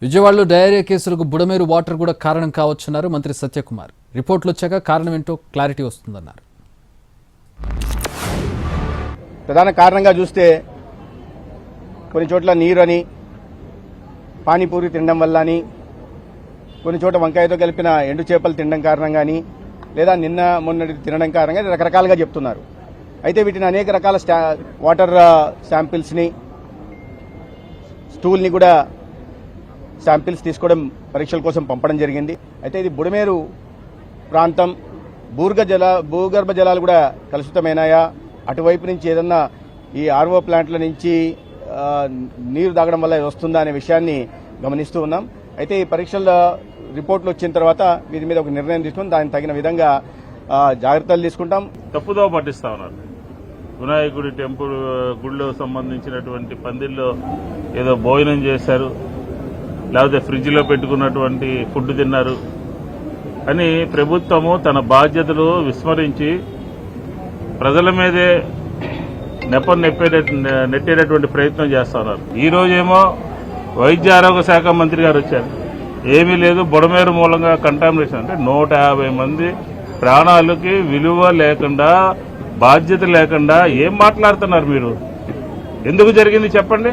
విజయవాడలో డయేరియా కేసులకు బుడమేరు వాటర్ కూడా కారణం కావచ్చన్నారు మంత్రి సత్యకుమార్. రిపోర్టులు వచ్చాక కారణం ఏంటో క్లారిటీ వస్తుందన్నారు. ప్రధాన కారణంగా చూస్తే కొన్ని చోట్ల నీరు అని, పానీపూరి తినడం వల్ల అని, కొన్ని చోట్ల వంకాయతో కలిపిన ఎండు చేపలు తినడం కారణంగా అని, లేదా నిన్న మొన్నటి తినడం కారణంగా రకరకాలుగా చెప్తున్నారు. అయితే వీటిని అనేక రకాల వాటర్ శాంపిల్స్ని, స్టూల్ని కూడా శాంపిల్స్ తీసుకోవడం పరీక్షల కోసం పంపడం జరిగింది. అయితే ఇది బుడమేరు ప్రాంతం, భూగర్భ జలాలు కూడా కలుషితమైనాయా, అటువైపు నుంచి ఏదన్నా ఈ ఆర్ఓ ప్లాంట్ల నుంచి నీరు తాగడం వల్ల వస్తుందా అనే విషయాన్ని గమనిస్తూ ఉన్నాం. అయితే ఈ పరీక్షల రిపోర్ట్లు వచ్చిన తర్వాత వీరి మీద ఒక నిర్ణయం తీసుకుని దానికి తగిన విధంగా జాగ్రత్తలు తీసుకుంటాం. తప్పుదో పట్టిస్తా ఉన్నారు. వినాయకుడి టెంపుల్ గుడిలో సంబంధించినటువంటి పందిల్లో ఏదో భోజనం చేశారు, లేకపోతే ఫ్రిడ్జ్లో పెట్టుకున్నటువంటి ఫుడ్ తిన్నారు అని ప్రభుత్వము తన బాధ్యతలు విస్మరించి ప్రజల మీదే నెట్టేటటువంటి ప్రయత్నం చేస్తా ఉన్నారు. ఈ రోజేమో వైద్య ఆరోగ్య శాఖ మంత్రి గారు వచ్చారు, ఏమీ లేదు బుడమేరు మూలంగా కంటామినేషన్. అంటే 150 మంది ప్రాణాలకి విలువ లేకుండా, బాధ్యత లేకుండా ఏం మాట్లాడుతున్నారు మీరు? ఎందుకు జరిగింది చెప్పండి.